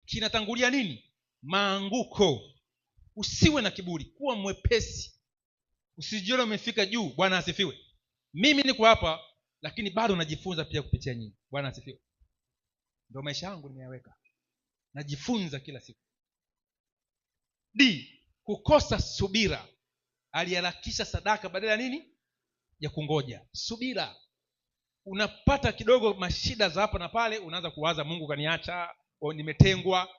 kinatangulia nini? Maanguko. Usiwe na kiburi, kuwa mwepesi, usijione umefika juu. Bwana asifiwe. Mimi niko hapa lakini bado najifunza pia kupitia nyinyi. Bwana asifiwe. Ndio maisha yangu nimeyaweka, najifunza kila siku. Kukosa subira. Aliharakisha sadaka badala ya nini? Ya kungoja. Subira. Unapata kidogo mashida za hapa na pale, unaanza kuwaza Mungu kaniacha au nimetengwa.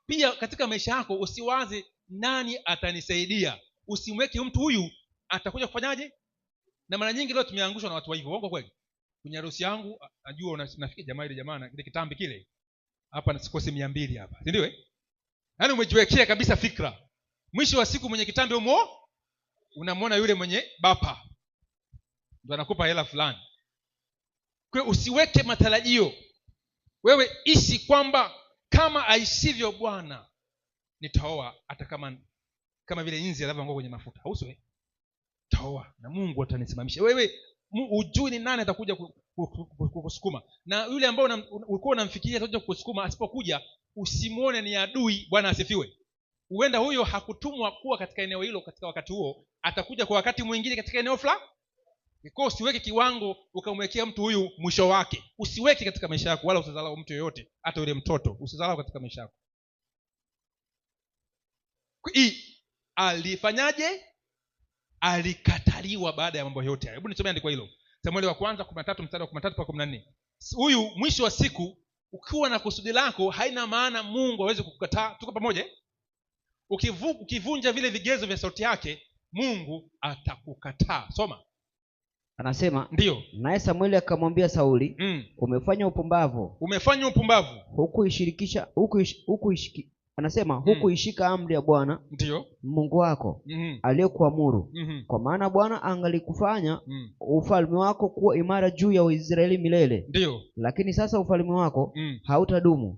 Pia katika maisha yako usiwaze nani atanisaidia. Usimweke mtu huyu atakuja kufanyaje. Na mara nyingi leo tumeangushwa na watu wa hivyo. Uongo kweli? Kwenye harusi yangu najua unafikia jamaa ile jamaa na kile kitambi kile. Hapa na sikose 200 hapa. Si ndio Yaani umejiwekea kabisa fikra. Mwisho wa siku mwenye kitambi unamwona yule mwenye bapa ndio anakupa hela fulani. Kwa usiweke matarajio. Wewe ishi kwamba kama aishivyo Bwana nitaoa, hata kama vile inzi anavyoanguka kwenye mafuta. Uswe taoa na Mungu atanisimamisha. Wewe ujui ni nani atakuja kukusukuma. Na yule ambao ulikuwa unamfikiria atakuja kukusukuma, asipokuja usimuone ni adui. Bwana asifiwe. Huenda huyo hakutumwa kuwa katika eneo hilo katika wakati huo, atakuja kwa wakati mwingine katika eneo fulani. Kwa usiweke kiwango ukamwekea mtu huyu mwisho wake. Usiweke katika maisha yako, wala usidharau mtu yoyote, hata yule mtoto usidharau katika maisha yako. Alifanyaje? Alikataliwa baada ya mambo yote haya. Hebu nisomee andiko hilo. Samueli wa kwanza 13 mstari wa 13 mpaka 14. Huyu mwisho wa siku ukiwa na kusudi lako haina maana Mungu hawezi kukukataa. Tuko pamoja? Ukivunja vile vigezo vya sauti yake, Mungu atakukataa. Soma. Anasema, ndio. Naye Samueli akamwambia Sauli, umefanya upumbavu. Hukuishika amri ya Bwana ndio Mungu wako aliyekuamuru. Kwa maana Bwana angalikufanya ufalme wako kuwa imara juu ya Israeli milele. Ndio. Lakini sasa ufalme wako hautadumu.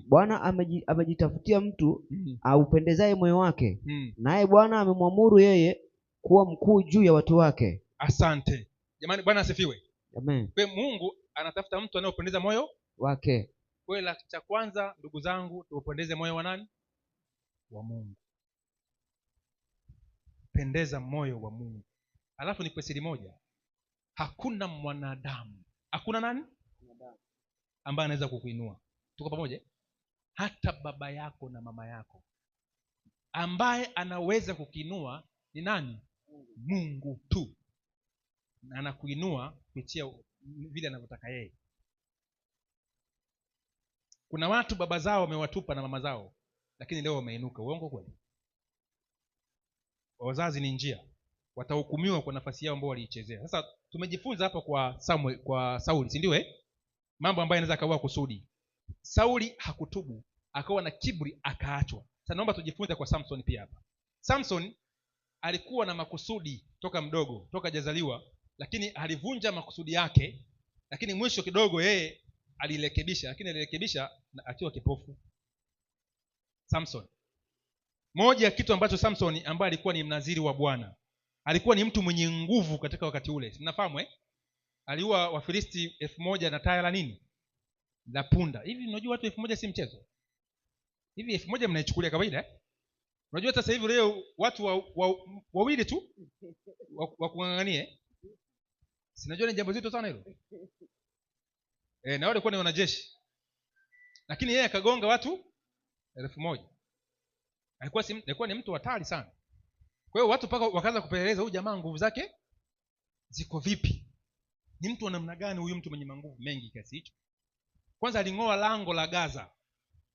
Bwana amejitafutia mtu aupendezaye moyo wake, naye Bwana amemwamuru yeye kuwa mkuu juu ya watu wake. Asante. Jamani, Bwana asifiwe. Amen. Kwa Mungu anatafuta mtu anayependeza moyo wake. Kwa la cha kwanza, ndugu zangu, tuupendeze moyo wa nani? Wa Mungu. Pendeza moyo wa Mungu. Alafu ni kwa siri moja. Hakuna mwanadamu, hakuna nani? Mwanadamu ambaye anaweza kukuinua. Tuko pamoja? Hata baba yako na mama yako. Ambaye anaweza kukuinua ni nani? Mungu tu. Na anakuinua kupitia vile anavyotaka yeye. Kuna watu baba zao wamewatupa na mama zao, lakini leo wameinuka. Uongo kweli? Wazazi ni njia, watahukumiwa kwa nafasi yao ambao waliichezea. Sasa tumejifunza hapa kwa Sauli, si ndio mambo ambayo yanaweza kaua kusudi. Sauli hakutubu, akawa na kiburi, akaachwa. Sasa naomba tujifunze kwa Samson pia hapa. Samson alikuwa na makusudi toka mdogo, toka hajazaliwa, lakini alivunja makusudi yake, lakini mwisho kidogo yeye alirekebisha, lakini alirekebisha akiwa kipofu. Samson, moja ya kitu ambacho Samson ambaye alikuwa ni mnaziri wa Bwana, alikuwa ni mtu mwenye nguvu katika wakati ule. Mnafahamu aliua Wafilisti 1000 na taya la nini? La punda. Hivi unajua watu 1000 si mchezo. Hivi 1000 mnaichukulia kawaida Unajua sasa hivi leo watu wawili tu wakunganganie. Sinajua ni jambo zito sana hilo. Na wale kwa ni wanajeshi. Lakini yeye akagonga watu 1000. Alikuwa ni mtu hatari sana. Kwa hiyo watu paka wakaanza kupeleleza huyu jamaa nguvu zake ziko vipi? Ni mtu wa namna gani huyu mtu mwenye nguvu mengi kiasi hicho? Kwanza aling'oa lango la Gaza.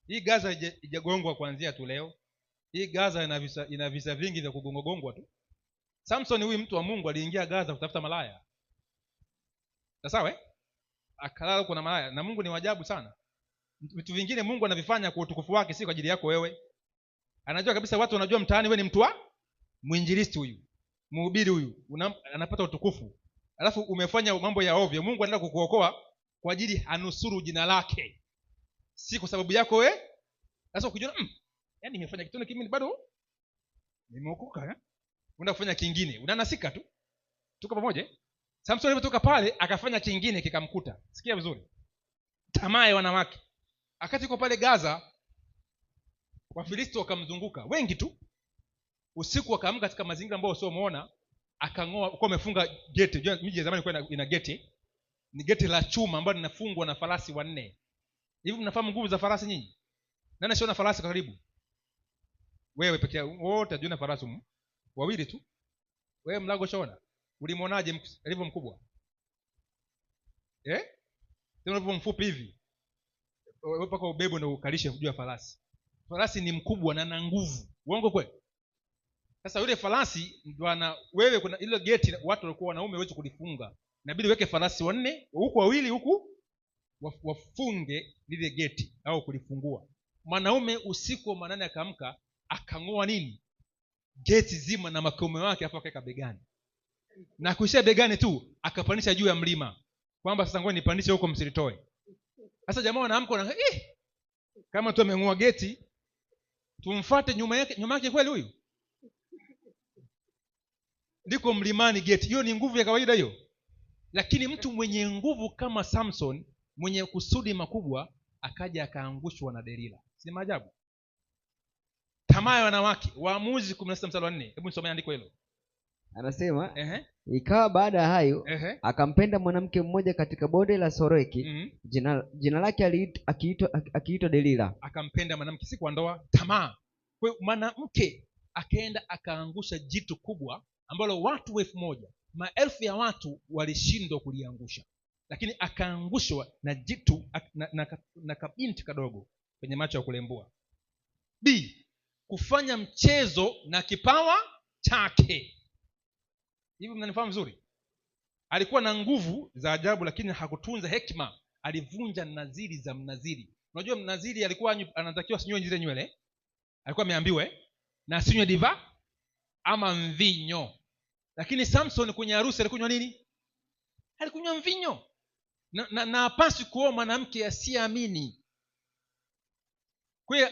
Hii Gaza haijagongwa kuanzia tu leo. Hii Gaza ina visa vingi vya kugongogongwa tu. Samson huyu mtu wa Mungu aliingia Gaza kutafuta malaya. Sawa akalala huko na malaya. Na Mungu ni wajabu sana. Vitu vingine Mungu anavifanya kwa utukufu wake, si kwa ajili yako wewe. Anajua kabisa watu wanajua mtaani wewe ni mtu wa mwinjilisti huyu. Mhubiri huyu. Anapata utukufu. Alafu umefanya mambo ya ovyo. Mungu anataka kukuokoa kwa ajili anusuru jina lake. Si kwa sababu yako wewe. Sasa ukijiona yaani nimefanya kitu kingine bado nimeokoka unaenda kufanya kingine. Unanasika tu. Tuko pamoja? Samson alipotoka pale akafanya kingine kikamkuta. Sikia vizuri. Tamaa ya wanawake. Akati yuko pale Gaza Wafilisti wakamzunguka wengi tu. Usiku wakaamka katika mazingira ambayo sio muona, akang'oa kwa amefunga geti. Unajua miji ya zamani ilikuwa ina geti. Ni geti la chuma ambalo linafungwa na farasi 4. Hivi mnafahamu nguvu za farasi nyinyi? Nani asiona farasi karibu? Wewe pekee wote unajua farasi wawili tu. Wewe mlago shona. Ulimwonaje alivyo mkubwa? Tena alivyo mfupi hivi. Wewe paka ubebo na ukalishe kujua farasi. Farasi ni mkubwa na ana nguvu. Uongo kweli? Sasa yule farasi ndio wewe kuna ile geti watu walikuwa wanaume hawezi kulifunga. Inabidi weke farasi 4, huku wawili huku wafunge lile geti au kulifungua. Mwanaume usiku wa manane akaamka akang'oa nini? Geti zima na makome wake afa akaweka begani. Na kuishia begani tu akapandisha juu ya mlima. Kwamba sasa ngoja nipandishe huko msilitoe. Sasa jamaa wanaamka na kama tu ameng'oa geti tumfuate nyuma yake kweli huyu? Ndiko mlimani geti. Hiyo ni nguvu ya kawaida hiyo. Lakini mtu mwenye nguvu kama Samson, mwenye kusudi makubwa, akaja akaangushwa na Delila. Si maajabu? Tamaa ya wanawake, Waamuzi 16:4. Hebu nisomee andiko hilo. Anasema ikawa baada ya hayo akampenda mwanamke mmoja katika bonde la Soreki. Jina lake akiitwa Delila. Akampenda mwanamke, si kwa ndoa, tamaa. Kwa hiyo mwanamke akaenda akaangusha jitu kubwa ambalo watu 1000, maelfu ya watu walishindwa kuliangusha, lakini akaangushwa na jitu na kabinti kadogo kwenye macho ya kulembua. B, kufanya mchezo na kipawa chake. Hivi mnanifahamu vizuri? Alikuwa na nguvu za ajabu, lakini hakutunza hekima. Alivunja nadhiri za mnaziri. Unajua mnaziri alikuwa anatakiwa sinywe zile nywele, alikuwa ameambiwa na sinywe diva ama mvinyo. Lakini Samson kwenye harusi alikunywa nini? Alikunywa mvinyo. Na hapaswi kuoa mwanamke asiyeamini. Kwa hiyo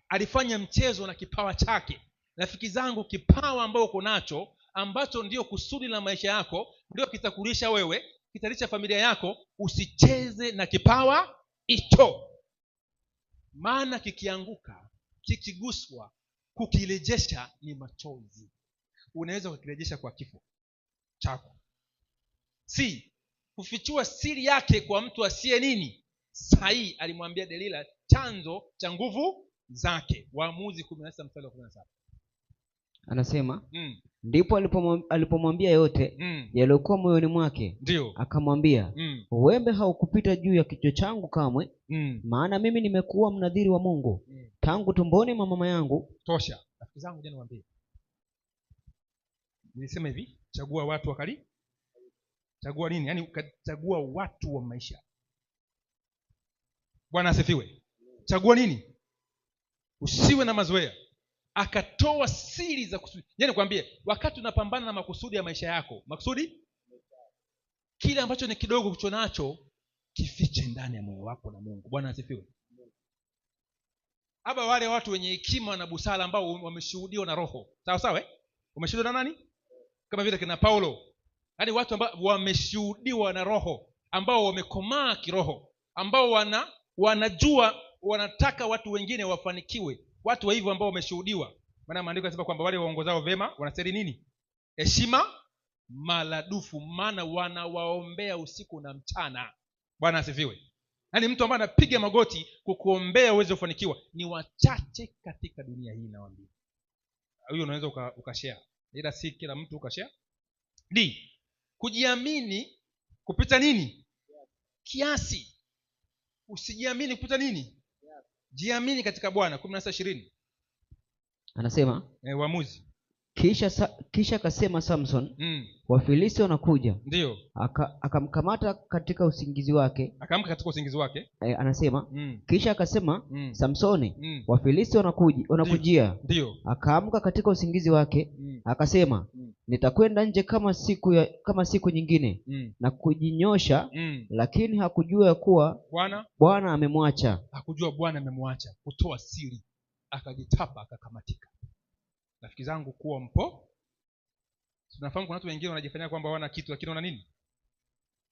alifanya mchezo na kipawa chake. Rafiki zangu, kipawa ambao uko nacho ambacho ndio kusudi la maisha yako, ndio kitakulisha wewe, kitalisha familia yako, usicheze na kipawa hicho. Maana kikianguka, kikiguswa, kukirejesha ni machozi. Unaweza kukirejesha kwa kifo chako. Si kufichua siri yake kwa mtu asiye nini sahihi. Alimwambia Delila chanzo cha nguvu zake. Waamuzi 16:17. Anasema ndipo alipomwambia yote yaliyokuwa moyoni mwake. Ndio akamwambia uwembe haukupita juu ya kichwa changu kamwe. Maana mimi nimekuwa mnadhiri wa Mungu tangu tumboni mwa mama yangu. Tosha. Rafiki zangu, je, niwaambie, nilisema hivi, chagua watu wakali. Chagua nini? Yaani chagua watu wa maisha. Bwana asifiwe. Chagua nini? Usiwe na mazoea. Akatoa siri za kusudi. Yaani nikwambie, wakati unapambana na makusudi ya maisha yako, makusudi, kile ambacho ni kidogo kucho nacho kifiche ndani ya moyo wako na Mungu. Bwana asifiwe. Haba wale watu wenye hekima na busara ambao wameshuhudiwa na Roho. Sawa sawa, Umeshuhudiwa na nani? Kama vile kina Paulo. Yaani watu ambao wameshuhudiwa na Roho, ambao wamekomaa kiroho, ambao wanajua wanataka watu wengine wafanikiwe. Watu wa hivyo ambao wameshuhudiwa. Maana maandiko yanasema kwamba wale waongozao vema wanastahili nini? Heshima maradufu, maana wanawaombea usiku na mchana. Bwana asifiwe. Yaani mtu ambaye anapiga magoti kukuombea uweze kufanikiwa ni wachache katika dunia hii, nawaambia. Huyo unaweza ukashare, ila si kila mtu ukashare. D, kujiamini kupita nini? Kiasi. Usijiamini kupita nini? Jiamini katika Bwana. 16:20. Anasema Waamuzi. Kisha akasema Samson, Wafilisti wanakuja. Ndio. Akamkamata katika usingizi wake. Akaamka katika usingizi wake. Anasema kisha akasema Samsoni, Wafilisti wanakujia. Ndio. Akaamka katika usingizi wake. Akasema nitakwenda nje kama siku nyingine na kujinyosha. Lakini hakujua ya kuwa Bwana amemwacha. Hakujua Bwana amemwacha. Kutoa siri, akajitapa, akakamatika. Rafiki zangu, kuwa mpo. Tunafahamu kuna watu wengine wanajifanya kwamba hawana kitu lakini wana nini?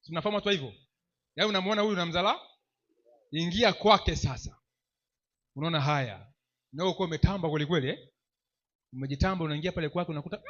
Tunafahamu watu hivyo. Yaani unamuona huyu unamzala, ingia kwake sasa. unaona haya na uko umetamba kweli kweli umejitamba, unaingia pale kwake unakuta